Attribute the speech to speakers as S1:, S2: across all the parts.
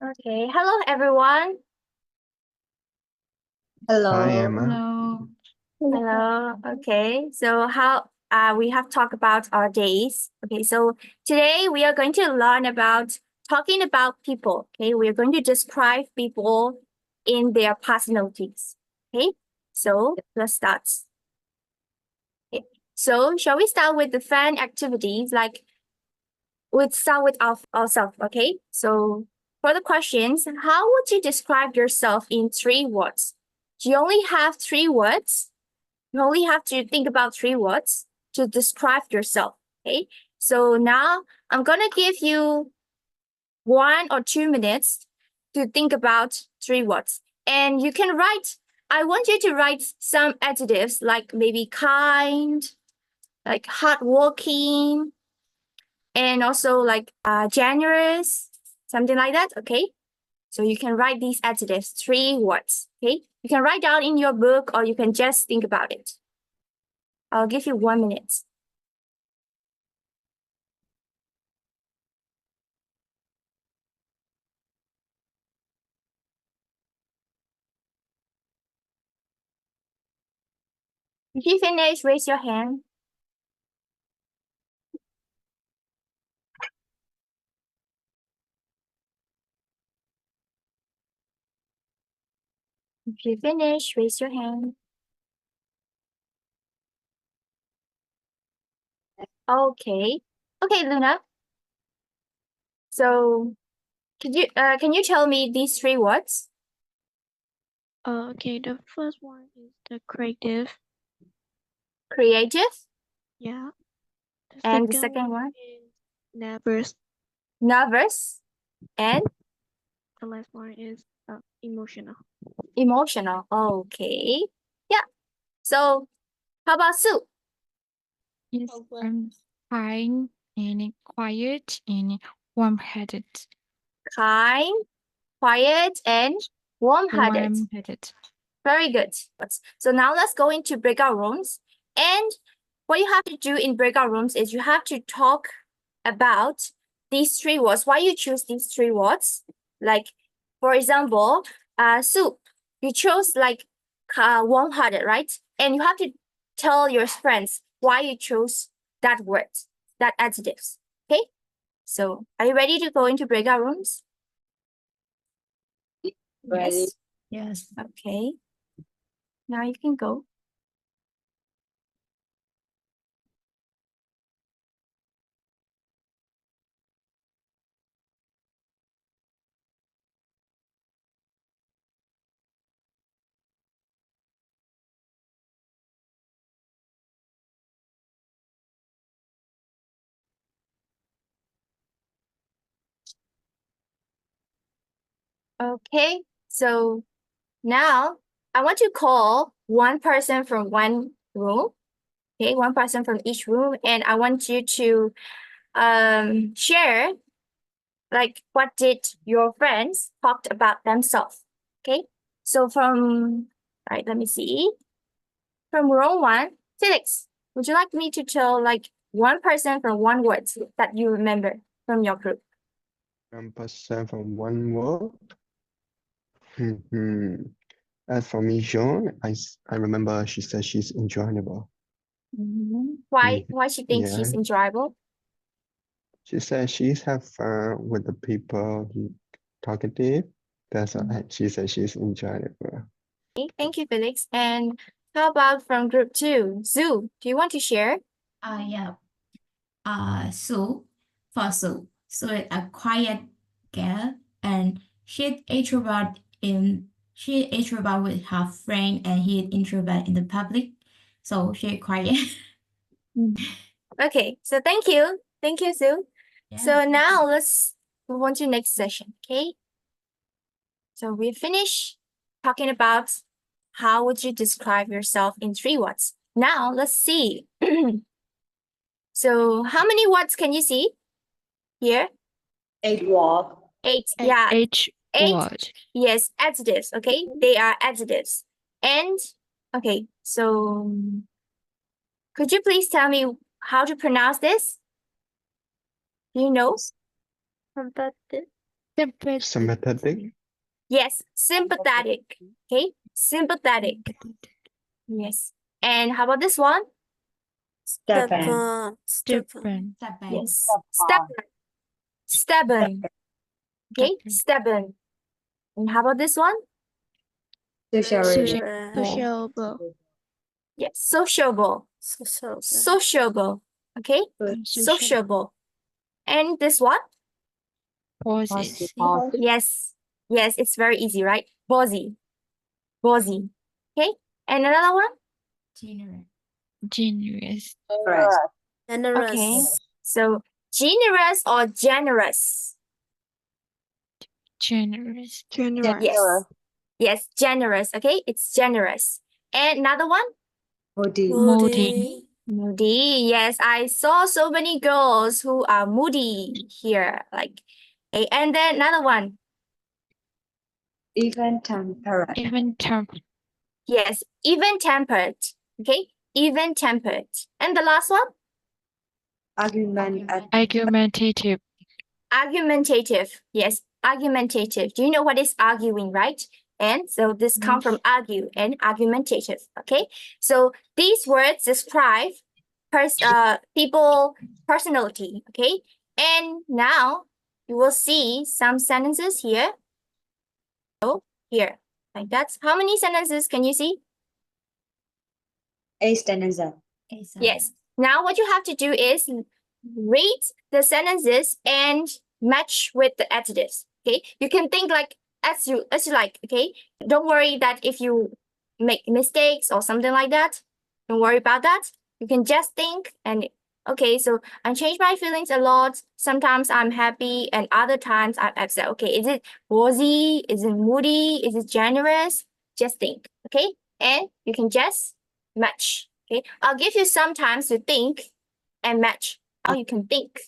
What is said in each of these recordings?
S1: Okay, hello everyone.
S2: Hello.
S3: Hi, Emma.
S4: Hello.
S1: Hello. Okay, so how we have talked about our days. Okay, so today we are going to learn about talking about people. Okay, we are going to describe people in their personalities. Okay, so let's start. Okay. So shall we start with the fun activities? Like we'll start with ourselves. Okay, so for the questions, how would you describe yourself in 3 words? You only have 3 words. You only have to think about 3 words to describe yourself. Okay. So now I'm gonna give you 1 or 2 minutes to think about 3 words. And you can write, I want you to write some adjectives like maybe kind, like hardworking, and also like generous, something like that. Okay. So you can write these adjectives, 3 words. Okay. You can write down in your book or you can just think about it. I'll give you 1 minute. If you finish, raise your hand. If you finish, raise your hand. Okay. Okay, Luna. So can you tell me these 3 words?
S4: Okay, the first one is the creative.
S1: Creative.
S4: Yeah.
S1: And the second one?
S4: Is nervous.
S1: Nervous. And
S4: The last one is emotional.
S1: emotional. Okay. Yeah. So how about Sue?
S5: Yes, I'm kind and quiet and warm-headed.
S1: Kind, quiet, and warm-hearted.
S5: Warm-headed.
S1: Very good. So now let's go into breakout rooms. And what you have to do in breakout rooms is you have to talk about these 3 words. Why you choose these 3 words? Like, for example, Sue, you chose like warm-hearted, right? And you have to tell your friends why you chose that word, that adjectives. Okay? So are you ready to go into breakout rooms?
S2: Ready?
S1: Yes. Okay. Now you can go. Okay, so now I want to call one person from one room. Okay, one person from each room, and I want you to share like what did your friends talked about themselves. Okay, so from right, let me see. From row 1, Felix, would you like me to tell like one person from one word that you remember from your group?
S3: 1% from one word. As for me, Jean, I remember she said she's enjoyable.
S1: Why she thinks she's
S3: Yeah,
S1: enjoyable?
S3: she said she's have fun with the people talkative. That's why she said she's enjoyable.
S1: Okay, thank you, Felix. And how about from group 2? Zoo, do you want to share?
S2: Yeah. So it's a quiet girl, and she introvert with her friend, and he introvert in the public. So she quiet.
S1: Okay, so thank you. Thank you, Zoo. So now let's move on to next session, okay? So we finished talking about how would you describe yourself in 3 words. Now let's see. So how many words can you see here?
S2: 8 walk.
S1: 8, yeah.
S5: H
S1: 8,
S5: word.
S1: yes, adjectives, okay? They are adjectives. And, okay, so could you please tell me how to pronounce this? Do you know?
S5: Sympathetic.
S3: Sympathetic.
S1: Yes, sympathetic. Okay, sympathetic. Yes. And how about this one?
S6: Stubborn.
S5: Stubborn.
S1: Yes, stubborn. Stubborn. Okay, stubborn. And how about this one?
S4: Sociable.
S1: Yes, sociable. Sociable. Okay, sociable. And this one?
S5: Possessive.
S1: Yes. Yes, it's very easy, right? Bossy. Bossy. Okay. And another one?
S5: Generous.
S1: Okay. So generous or generous?
S5: Generous.
S4: Generous.
S1: Yes. Yes, generous. Okay, it's generous. And another one?
S5: Moody.
S1: Moody. Yes, I saw so many girls who are moody here. Like, okay. And then another one.
S6: Even tempered.
S5: Even tempered.
S1: Yes, even tempered. Okay, even tempered. And the last one?
S5: Argumentative.
S1: Argumentative. Yes, argumentative. Do you know what is arguing, right? And so this comes from argue and argumentative. Okay, so these words describe people personality. Okay, and now you will see some sentences here. So here, like that. How many sentences can you see?
S6: 8 sentences.
S1: Yes. Now what you have to do is read the sentences and match with the adjectives. Okay. You can think like as you like. Okay. Don't worry that if you make mistakes or something like that. Don't worry about that. You can just think and okay. So I change my feelings a lot. Sometimes I'm happy and other times I'm upset. Okay. Is it bossy? Is it moody? Is it generous? Just think. Okay. And you can just match. Okay, I'll give you some time to think and match. How you can think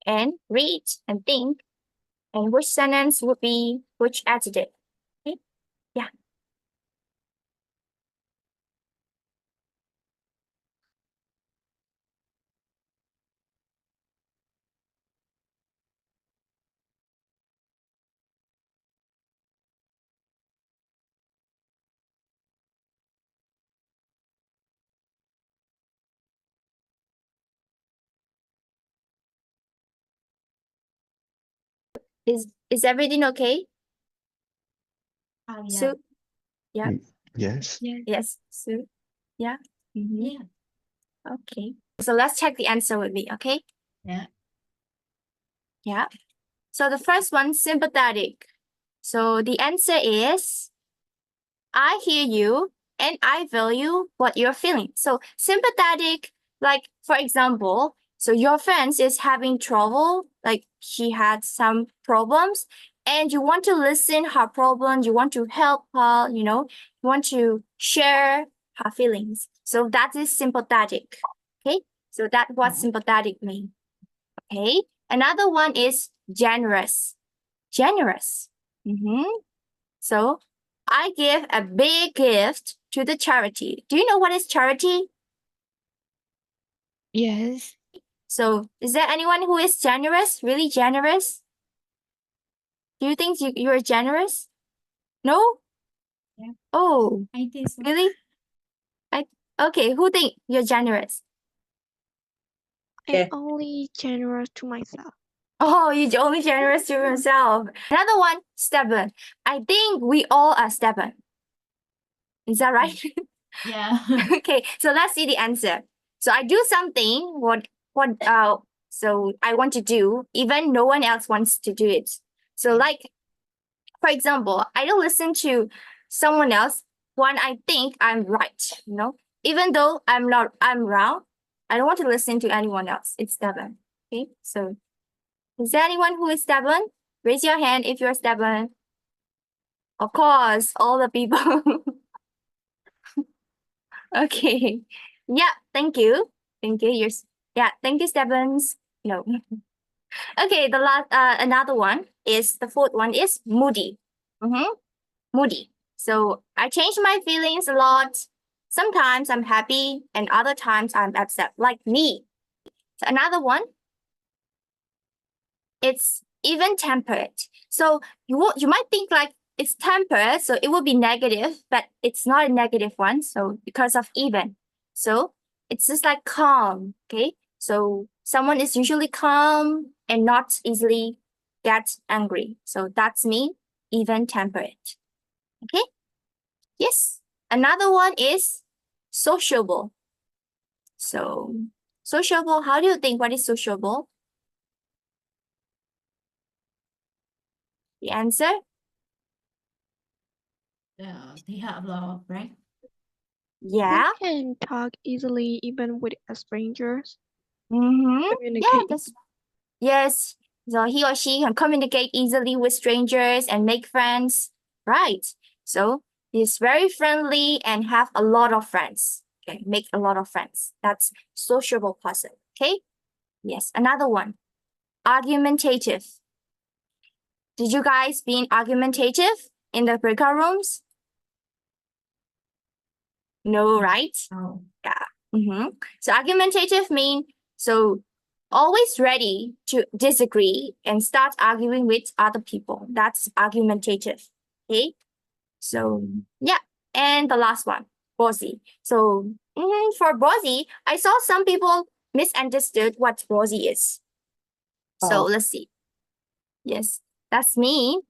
S1: and read and think, and which sentence would be which adjective. Okay, yeah. Is everything okay? Sue? Yeah.
S3: Yes.
S1: Yes, Sue. Yeah. Yeah. Okay. So let's check the answer with me. Okay.
S2: Yeah.
S1: Yeah. So the first one, sympathetic. So the answer is I hear you and I value what you're feeling. So sympathetic, like for example, so your friend is having trouble, like she had some problems, and you want to listen her problems, you want to help her, you want to share her feelings. So that is sympathetic. Okay. So that's what sympathetic means. Okay. Another one is generous. Generous. So I give a big gift to the charity. Do you know what is charity?
S5: Yes.
S1: So is there anyone who is generous? Really generous? Do you think you are generous? No?
S2: Yeah.
S1: Oh,
S2: I think so.
S1: really? Okay, who think you're generous?
S6: Okay.
S4: I'm only generous to myself.
S1: Oh, you're only generous to yourself. Another one, stubborn. I think we all are stubborn. Is that right?
S2: Yeah.
S1: Okay, so let's see the answer. So I do something so I want to do, even no one else wants to do it. So like, for example, I don't listen to someone else when I think I'm right, even though I'm wrong, I don't want to listen to anyone else. It's stubborn. Okay, so is there anyone who is stubborn? Raise your hand if you're stubborn. Of course, all the people. Okay. Yeah, thank you. Thank you. Thank you, Stebbins. No. Okay, the last another one is the fourth one is moody. Moody. So I change my feelings a lot. Sometimes I'm happy and other times I'm upset, like me. So another one, it's even-tempered. So you might think like it's tempered, so it will be negative, but it's not a negative one. So because of even, so it's just like calm. Okay, so someone is usually calm and not easily get angry. So that's me, even-tempered. Okay. Yes. Another one is sociable. So sociable. How do you think? What is sociable? The answer?
S2: They have a lot of friends.
S1: Yeah.
S4: Who can talk easily even with strangers?
S1: Mm-hmm. Yeah,
S4: Communicate.
S1: that's yes. So he or she can communicate easily with strangers and make friends. Right. So he's very friendly and have a lot of friends. Okay, make a lot of friends. That's sociable person. Okay. Yes. Another one. Argumentative. Did you guys being argumentative in the breakout rooms? No, right?
S2: Oh,
S1: Yeah. Mm-hmm. So argumentative mean so always ready to disagree and start arguing with other people. That's argumentative. Okay. So yeah. And the last one, bossy. So for bossy, I saw some people misunderstood what bossy is. So
S6: Oh.
S1: let's see. Yes, that's me.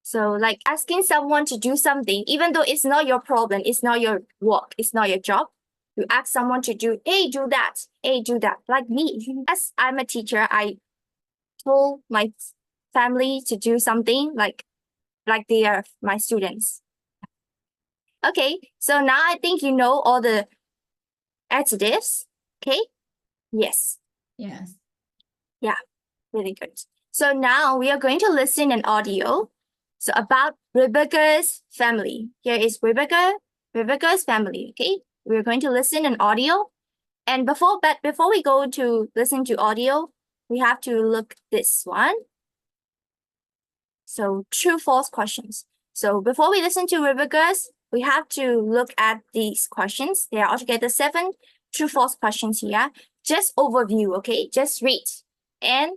S1: So like asking someone to do something, even though it's not your problem, it's not your work, it's not your job. You ask someone to do, hey, do that, hey, do that. Like me, as I'm a teacher, I told my family to do something like they are my students. Okay, so now I think you know all the adjectives. Okay, yes,
S2: yes.
S1: really good. So now we are going to listen an audio. So about Rebecca's family. Here is Rebecca's family. Okay, we're going to listen an audio. And before we go to listen to audio, we have to look this one. So true false questions. So before we listen to Rebecca's, we have to look at these questions. There are altogether 7 true false questions here. Just overview, okay? Just read. And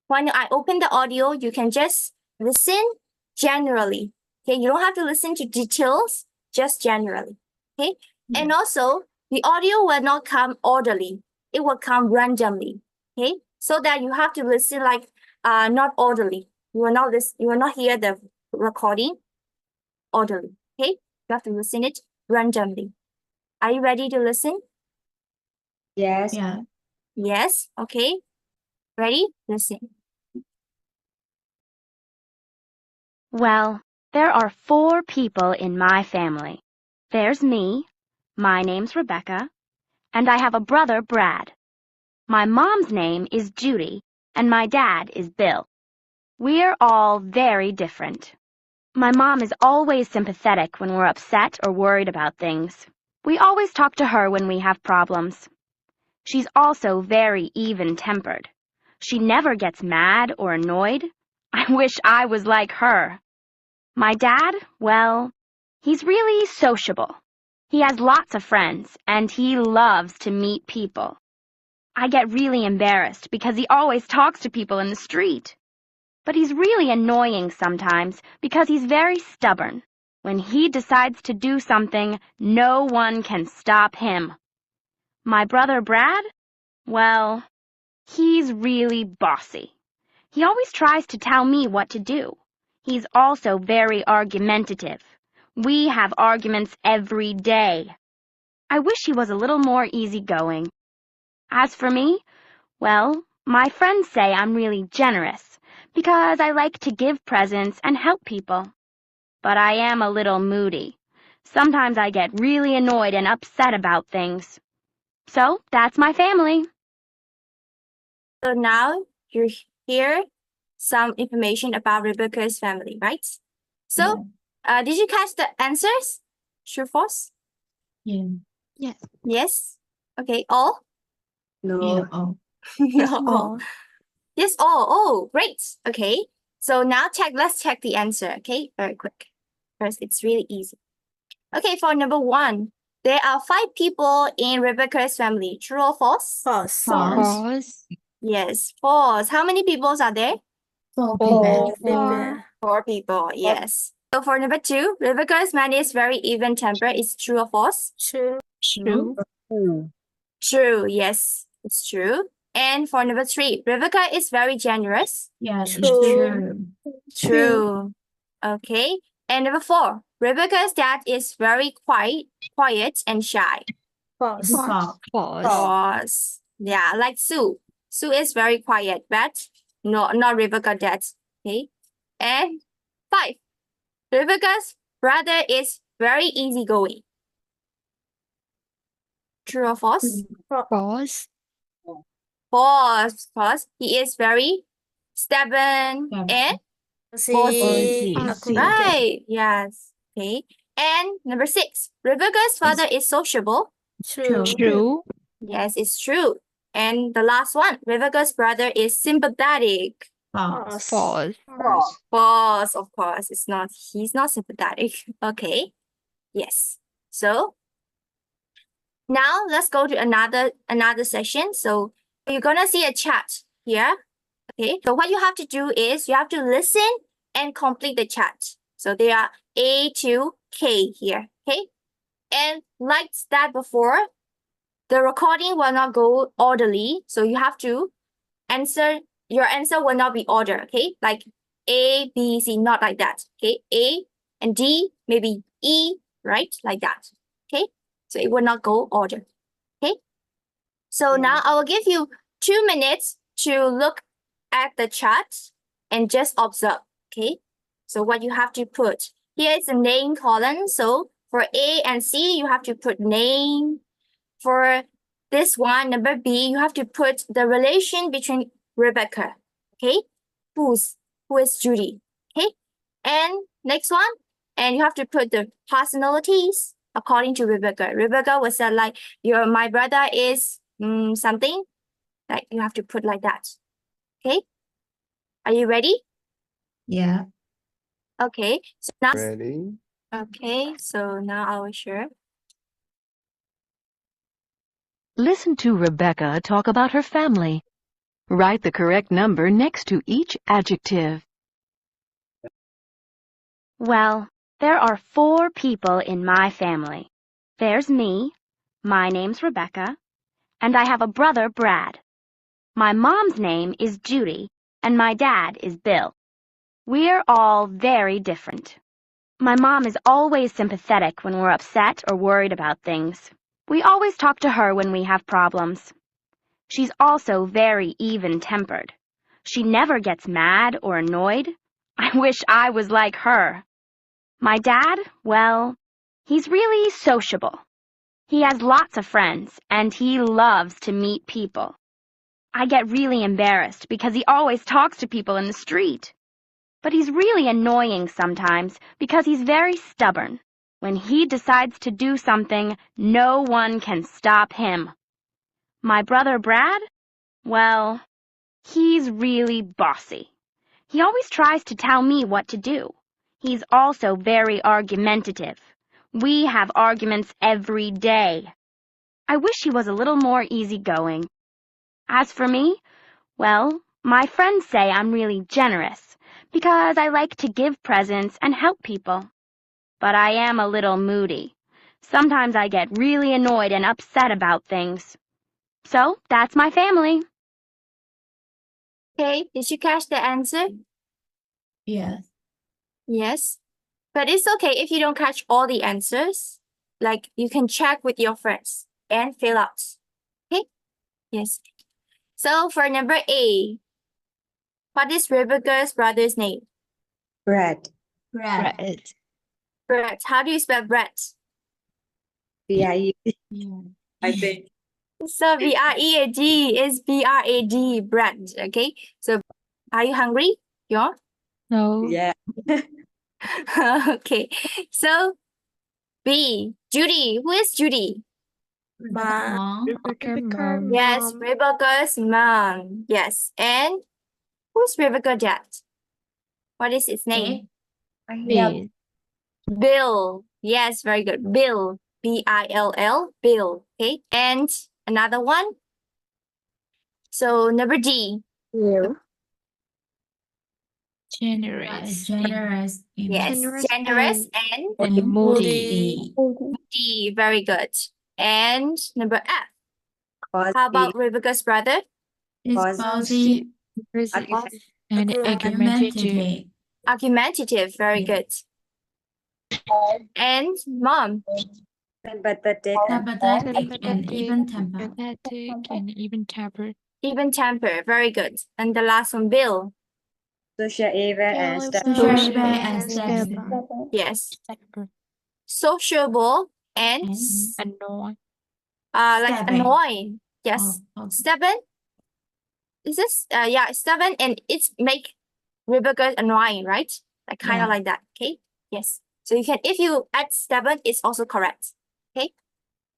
S1: when I open the audio, you can just listen generally. Okay, you don't have to listen to details, just generally. Okay, and also the audio will not come orderly, it will come randomly. Okay, so that you have to listen like not orderly. You will not listen, you will not hear the recording orderly. Okay, you have to listen it randomly. Are you ready to listen?
S6: Yes.
S2: Yeah.
S1: Yes. Okay. Ready? Listen.
S7: Well, there are 4 people in my family. There's me, my name's Rebecca, and I have a brother, Brad. My mom's name is Judy, and my dad is Bill. We're all very different. My mom is always sympathetic when we're upset or worried about things. We always talk to her when we have problems. She's also very even-tempered. She never gets mad or annoyed. I wish I was like her. My dad, well, he's really sociable. He has lots of friends, and he loves to meet people. I get really embarrassed because he always talks to people in the street. But he's really annoying sometimes because he's very stubborn. When he decides to do something, no one can stop him. My brother Brad, well, he's really bossy. He always tries to tell me what to do. He's also very argumentative. We have arguments every day. I wish he was a little more easygoing. As for me, well, my friends say I'm really generous because I like to give presents and help people. But I am a little moody. Sometimes I get really annoyed and upset about things. So that's my family.
S1: So now you hear some information about Rebecca's family, right? So, did you catch the answers? True, false?
S2: Yeah.
S4: Yes.
S1: Yes. Okay. All?
S6: No.
S2: Yeah. Oh.
S1: No, all.
S4: All.
S1: Yes, all. Oh, great. Okay. So now let's check the answer. Okay, very quick. First, it's really easy. Okay, for number 1, there are 5 people in Rebecca's family. True or false?
S6: False.
S2: False.
S5: False.
S1: Yes, false. How many people are there?
S2: Four
S6: Four
S2: people.
S1: Four people, yes. So for number two, Rebecca's man is very even-tempered. Is true or false?
S5: True.
S1: True, yes, it's true. And for number three, Rebecca is very generous.
S2: Yes, it's
S5: True.
S2: true.
S1: True. Okay. And number four, Rebecca's dad is very quiet and shy.
S2: It's false.
S5: False.
S1: False. Yeah, like Sue. Sue is very quiet, but not Rebecca's dad. Okay. And five, Rebecca's brother is very easygoing. True or false?
S5: False.
S1: False, because he is very stubborn
S2: Yeah.
S1: and
S5: Bossy.
S2: Bossy.
S1: right. Yes. Okay. And number six, Rebecca's father is sociable.
S2: True.
S5: True.
S1: Yes, it's true. And the last one, Rebecca's brother is sympathetic.
S2: False.
S5: False.
S1: False, of course. He's not sympathetic. Okay. Yes. So now let's go to another session. So you're gonna see a chat here. Okay. So what you have to do is you have to listen and complete the chat. So there are A to K here. Okay. And like that before, the recording will not go orderly. So you have to your answer will not be ordered. Okay. Like A, B, C, not like that. Okay. A and D, maybe E, right? Like that. Okay. So it will not go order. Okay. So now I will give you 2 minutes to look at the chart and just observe. Okay. So what you have to put here is the name column. So for A and C, you have to put name. For this one, number B, you have to put the relation between Rebecca. Okay. Who is Judy? Okay. And next one, and you have to put the personalities according to Rebecca. Rebecca was like my brother is something. Like you have to put like that. Okay. Are you ready?
S2: Yeah.
S1: Okay. So now
S3: Ready?
S1: okay. So now I will share.
S8: Listen to Rebecca talk about her family. Write the correct number next to each adjective.
S7: Well, there are 4 people in my family. There's me, my name's Rebecca, and I have a brother, Brad. My mom's name is Judy, and my dad is Bill. We're all very different. My mom is always sympathetic when we're upset or worried about things. We always talk to her when we have problems. She's also very even-tempered. She never gets mad or annoyed. I wish I was like her. My dad, well, he's really sociable. He has lots of friends, and he loves to meet people. I get really embarrassed because he always talks to people in the street. But he's really annoying sometimes because he's very stubborn. When he decides to do something, no one can stop him. My brother Brad? Well, he's really bossy. He always tries to tell me what to do. He's also very argumentative. We have arguments every day. I wish he was a little more easygoing. As for me, well, my friends say I'm really generous because I like to give presents and help people. But I am a little moody. Sometimes I get really annoyed and upset about things. So that's my family.
S1: Okay. Did you catch the answer?
S2: Yes.
S1: Yes. But it's okay if you don't catch all the answers. Like you can check with your friends and fill out. Okay? Yes. So for number A, what is Rebecca's brother's name?
S6: Brad.
S2: Brad.
S5: Bread.
S1: Brett. How do you spell Brett?
S6: Yeah,
S2: Yeah.
S6: I think.
S1: So B-R-E-A-D is B-R-A-D, Brett. Okay. So are you hungry? Yeah.
S5: No.
S6: Yeah.
S1: Okay. So B, Judy. Who is Judy?
S2: Mom.
S5: Rebecca
S4: Rebecca
S5: mom.
S1: Yes,
S4: Mom.
S1: Rebecca's mom. Yes. And who's Rebecca's dad? What is his name?
S5: Bill.
S1: Bill. Yes, very good. Bill. B-I-L-L. Bill. Okay. And another one. So number D.
S5: Generous.
S2: Generous.
S1: Yes,
S4: Generous
S1: generous
S4: and
S1: and
S5: Moody.
S1: D. Very good. And number F. How
S6: Positive.
S1: about Rebecca's brother?
S2: Responsive.
S5: And argumentative.
S1: Argumentative. Very
S2: Yeah.
S1: good. And mom.
S6: Sympathetic.
S2: Sympathetic and even temper.
S5: Empathetic and even tempered.
S1: Even temper. Very good. And the last one, Bill.
S6: Sociable and stable.
S2: Sociable and stable.
S1: Yes.
S5: Temper.
S1: Sociable and
S2: And
S5: Annoying.
S1: like
S2: stubborn.
S1: annoying. Yes.
S2: Oh,
S1: Stubborn. Is this yeah, stubborn and it's make Rebecca annoying, right? Like kind of
S2: Yeah.
S1: like that. Okay. Yes. So you can if you add stubborn, it's also correct. Okay.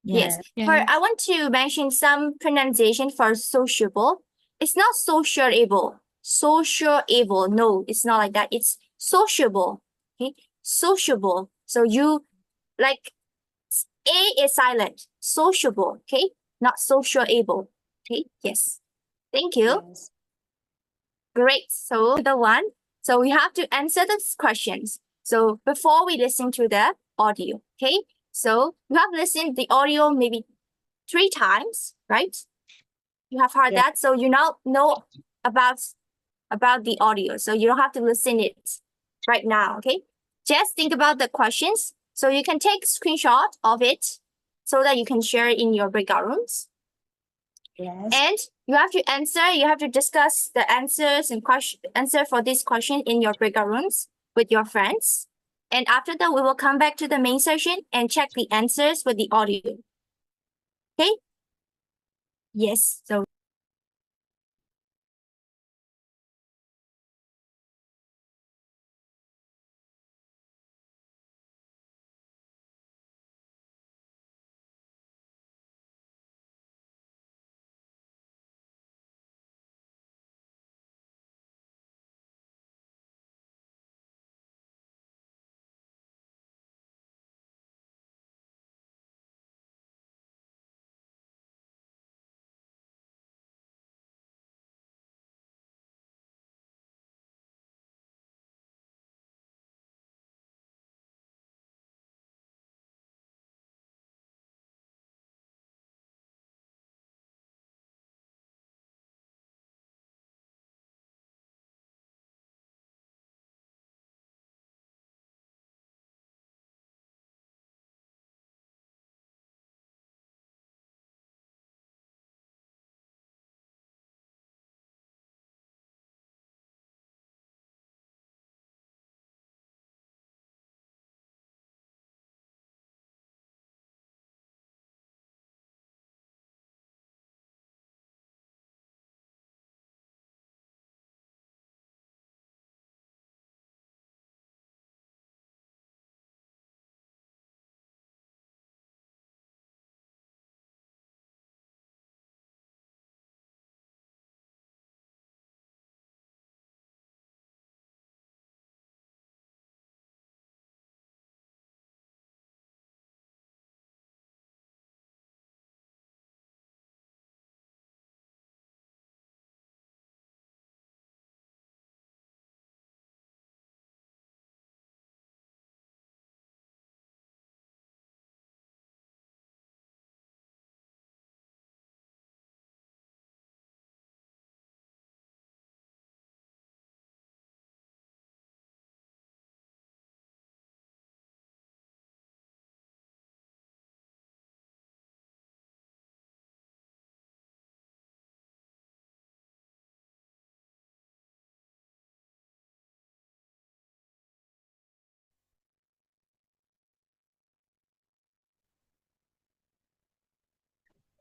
S1: Yes. For I want to mention some pronunciation for sociable. It's not sociable. Sociable. No, it's not like that. It's sociable. Okay. Sociable. So you like A is silent. Sociable. Okay. Not sociable. Okay. Yes. Thank you.
S6: Yes.
S1: Great. So the one. So we have to answer these questions. So before we listen to the audio, okay? So you have listened the audio maybe 3 times, right? You have heard
S6: Yeah.
S1: that. So you now know about the audio. So you don't have to listen it right now, okay? Just think about the questions. So you can take screenshot of it so that you can share it in your breakout rooms.
S6: Yes.
S1: And you have to answer, you have to discuss the answers and answer for this question in your breakout rooms with your friends. And after that, we will come back to the main session and check the answers with the audio. Okay? Yes. So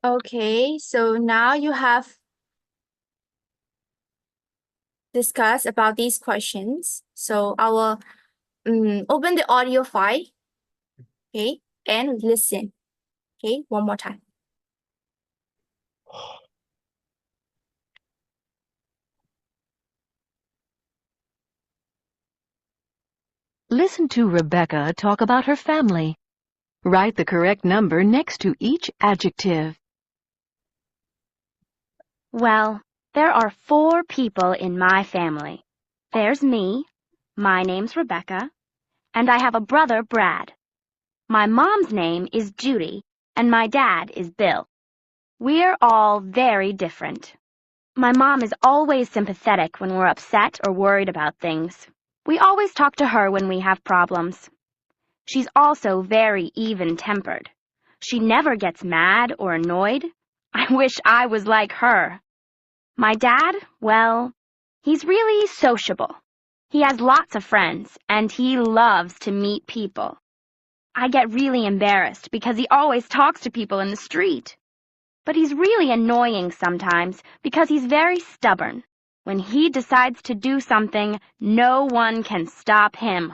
S1: okay, so now you have discussed about these questions. So I will open the audio file, okay, and listen. Okay, one more time.
S8: Listen to Rebecca talk about her family. Write the correct number next to each adjective.
S7: Well, there are 4 people in my family. There's me. My name's Rebecca. And I have a brother, Brad. My mom's name is Judy, and my dad is Bill. We're all very different. My mom is always sympathetic when we're upset or worried about things. We always talk to her when we have problems. She's also very even-tempered. She never gets mad or annoyed. I wish I was like her. My dad, well, he's really sociable. He has lots of friends, and he loves to meet people. I get really embarrassed because he always talks to people in the street. But he's really annoying sometimes because he's very stubborn. When he decides to do something, no one can stop him.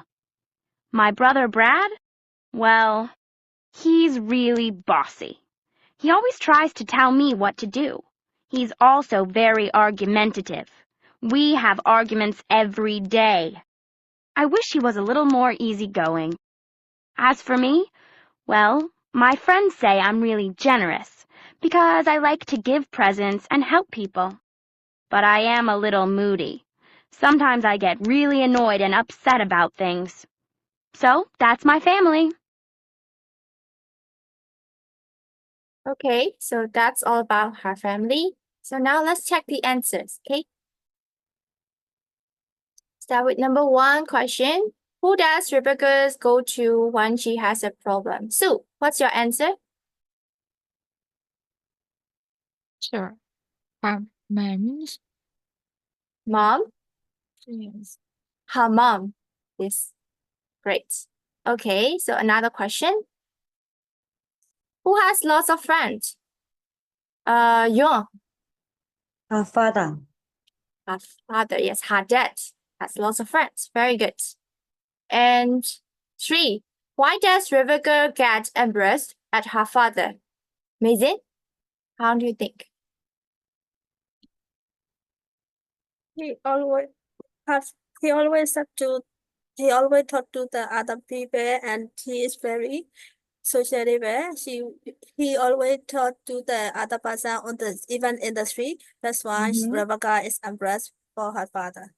S7: My brother Brad? Well, he's really bossy. He always tries to tell me what to do. He's also very argumentative. We have arguments every day. I wish he was a little more easygoing. As for me, well, my friends say I'm really generous because I like to give presents and help people. But I am a little moody. Sometimes I get really annoyed and upset about things. So that's my family.
S1: Okay, so that's all about her family. So now let's check the answers, okay? Start with number 1 question. Who does Rebecca go to when she has a problem? Sue, what's your answer?
S5: Sure. Mom's.
S1: Mom?
S5: Yes.
S1: Her mom. Yes. Great. Okay, so another question. Who has lots of friends? Young.
S6: Her father.
S1: Her father, yes, her dad has lots of friends. Very good. And 3, why does Rebecca get embarrassed at her father? Maison, how do you think?
S9: He always he always talk to the other people, and he is very sociable. He always talk to the other person even in the street. That's why Rebecca is embarrassed for her father.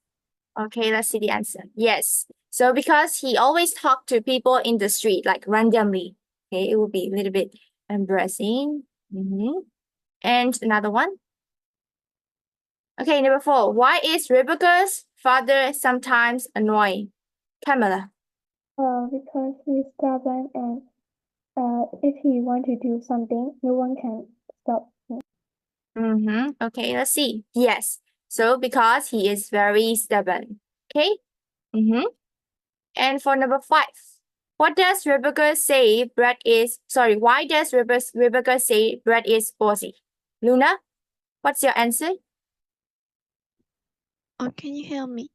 S1: Okay, let's see the answer. Yes. So because he always talked to people in the street, like randomly. Okay, it would be a little bit embarrassing. And another one. Okay, number 4. Why is Rebecca's father sometimes annoying? Camilla.
S4: Because he's stubborn and if he want to do something, no one can stop him.
S1: Okay, let's see. Yes. So because he is very stubborn. Okay. And for number 5. What does Rebecca say Brad is why does Rebecca say Brad is bossy? Luna, what's your answer?
S4: Oh, can you hear me?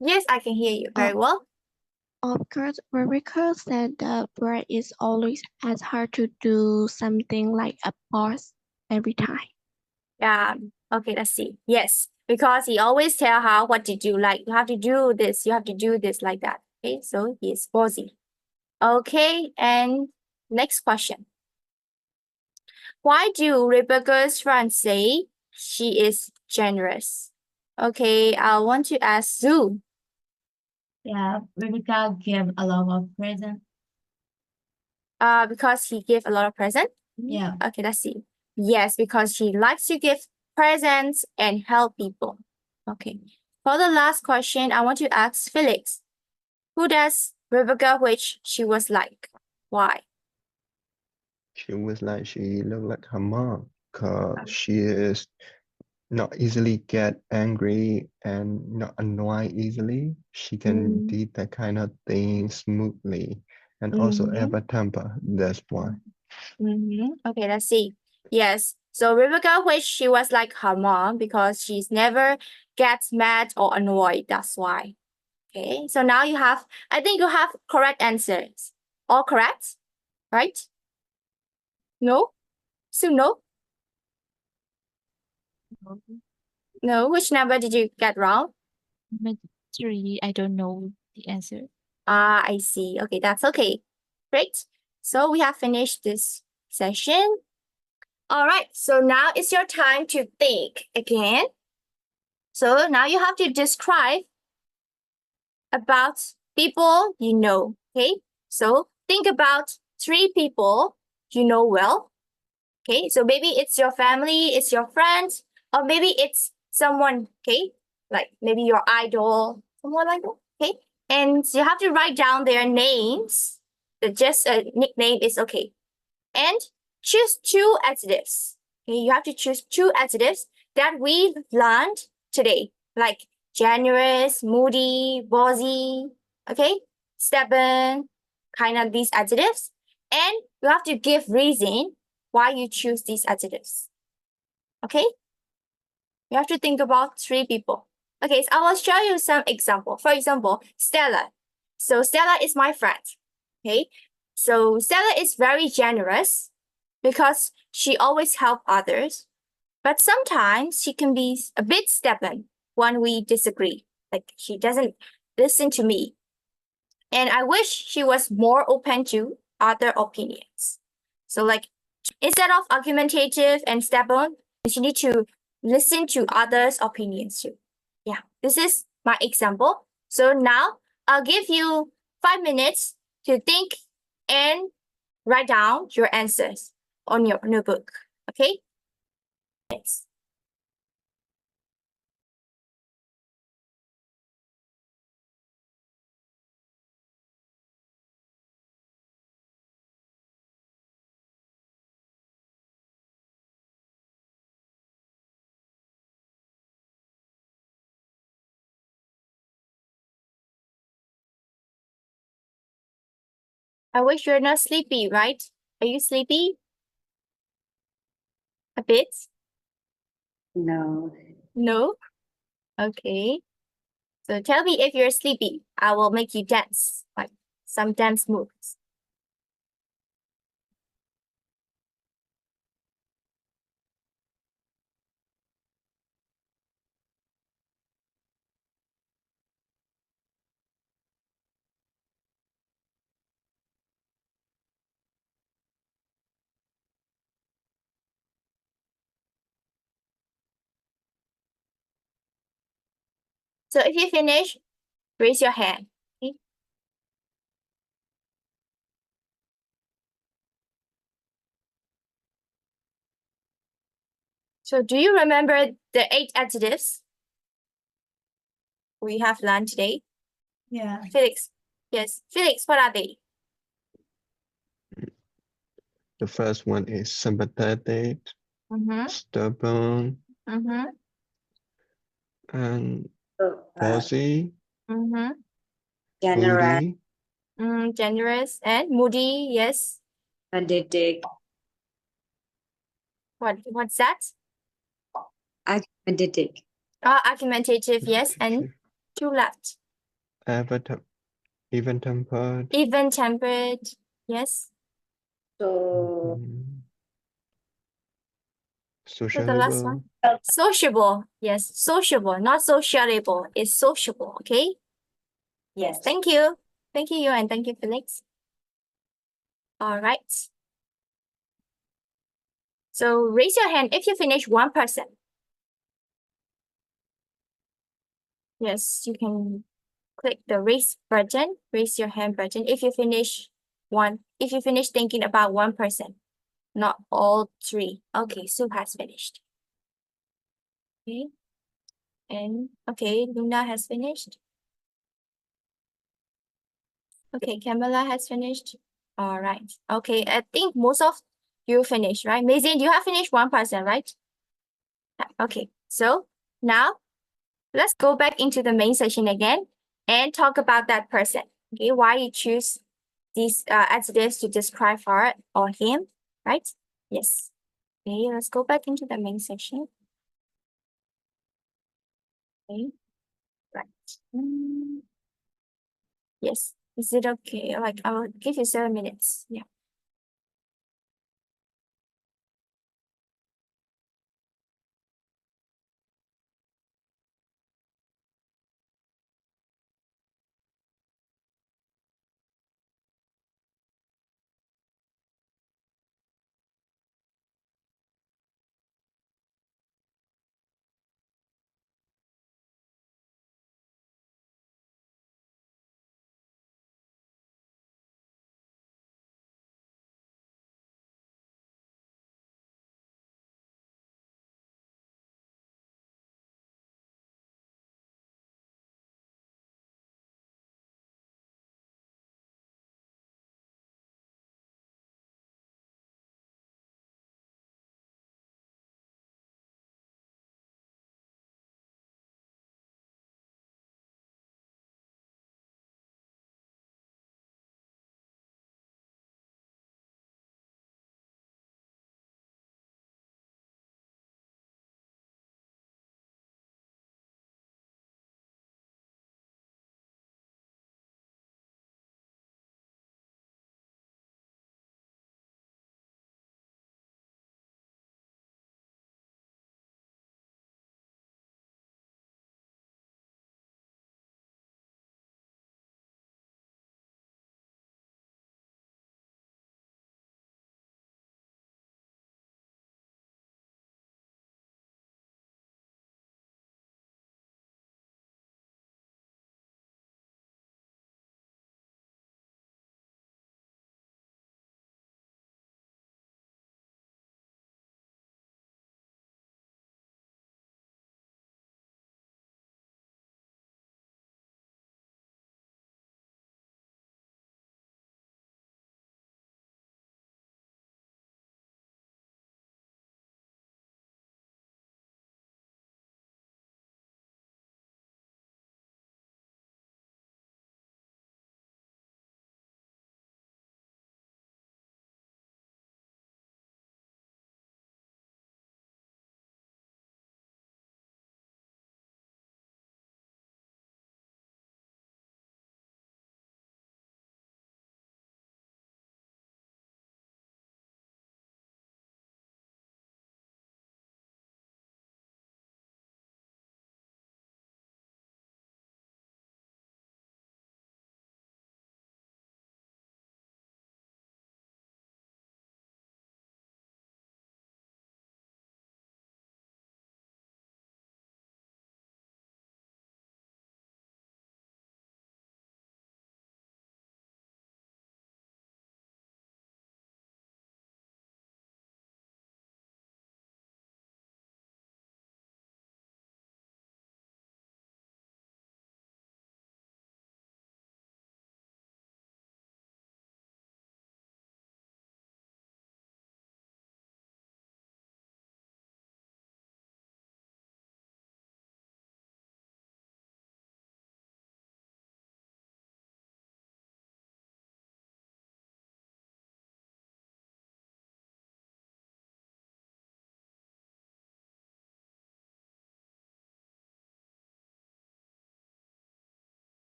S1: Yes, I can hear you very well.
S4: Because Rebecca said that Brad is always ask her to do something like a boss every time.
S1: Yeah. Okay, let's see. Yes, because he always tell her what to do. Like, you have to do this, you have to do this, like that. Okay, so he is bossy. Okay, and next question. Why do Rebecca's friends say she is generous? Okay, I want to ask Zoo.
S2: Yeah, Rebecca gave a lot of presents.
S1: Because he gave a lot of presents?
S2: Yeah.
S1: Okay, let's see. Yes, because she likes to give presents and help people. Okay. For the last question, I want to ask Felix. Who does Rebecca wish she was like? Why?
S3: She was like, she looked like her mom because she is not easily get angry and not annoyed easily. She can do that kind of thing smoothly and also have a temper. That's why.
S1: Okay, let's see. Yes. So Rebecca wish she was like her mom because she's never gets mad or annoyed. That's why. Okay. So now I think you have correct answers. All correct? Right? No? Still no? No. Which number did you get wrong?
S5: Number 3, I don't know the answer.
S1: I see. Okay, that's okay. Great. So we have finished this session. All right. So now it's your time to think again. So now you have to describe about people you know. Okay, so think about 3 people you know well. Okay, so maybe it's your family, it's your friends, or maybe it's someone, okay, like maybe your idol, someone like that. Okay, and you have to write down their names. Just a nickname is okay, and choose 2 adjectives. Okay, you have to choose 2 adjectives that we learned today, like generous, moody, bossy, okay, stubborn, kind of these adjectives, and you have to give reason why you choose these adjectives. Okay, you have to think about 3 people. Okay, so I will show you some example. For example, Stella. So Stella is my friend. Okay, so Stella is very generous because she always help others, but sometimes she can be a bit stubborn when we disagree. Like she doesn't listen to me. And I wish she was more open to other opinions. So like instead of argumentative and stubborn, she need to listen to others' opinions too. Yeah, this is my example. So now I'll give you 5 minutes to think and write down your answers on your notebook. Okay? Yes. I wish you're not sleepy, right? Are you sleepy? A bit?
S6: No.
S1: No? Okay. So tell me if you're sleepy. I will make you dance, like some dance moves. So if you finish, raise your hand. Okay? So do you remember the 8 adjectives we have learned today?
S2: Yeah.
S1: Felix. Yes. Felix, what are they?
S3: The first one is sympathetic,
S1: Mm-hmm.
S3: stubborn,
S1: Mm-hmm.
S3: and
S6: So,
S3: bossy,
S1: Mm-hmm.
S6: generous,
S3: moody,
S1: Generous and moody. Yes.
S6: aesthetic,
S1: What's that?
S6: argumentative.
S1: Argumentative. Yes. And 2 left.
S3: even even-tempered,
S1: Even-tempered. Yes.
S6: So,
S3: mhm,
S1: So the last one.
S3: sociable,
S1: Sociable. Yes. Sociable. Not sociable. It's sociable. Okay. Yes. Thank you. Thank you, and thank you, Felix. All right. So raise your hand if you finish 1%. Yes, you can click the raise button, raise your hand button if you finish thinking about 1%, not all 3. Okay, Sue has finished. Okay. And okay, Luna has finished. Okay, Camilla has finished. All right. Okay, I think most of you finished, right? Mazin, you have finished 1%, right? Okay, so now let's go back into the main session again and talk about that person. Okay, why you choose these adjectives to describe her or him, right? Yes. Okay, let's go back into the main section. Okay, right. Yes. Is it okay? Like I'll give you 7 minutes. Yeah.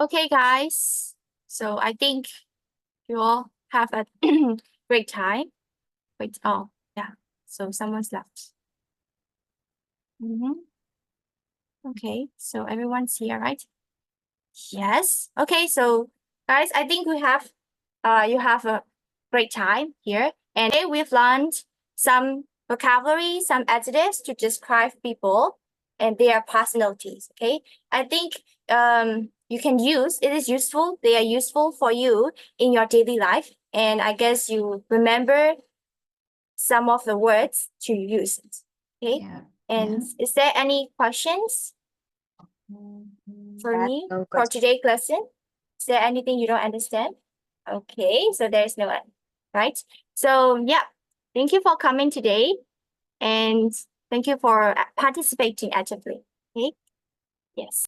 S1: Okay, guys. So I think you all have a great time. Wait, oh, yeah. So someone's left. Okay, so everyone's here, right? Yes. Okay, so guys, I think you have a great time here. And today we've learned some vocabulary, some adjectives to describe people and their personalities. Okay. I think you can use it is useful. They are useful for you in your daily life. And I guess you remember some of the words to use it. Okay.
S2: Yeah.
S1: And is there any questions for
S6: That's
S1: me
S6: no
S1: for
S6: question.
S1: today's lesson? Is there anything you don't understand? Okay, so there's no one, right? So yeah, thank you for coming today, and thank you for participating actively. Okay, yes.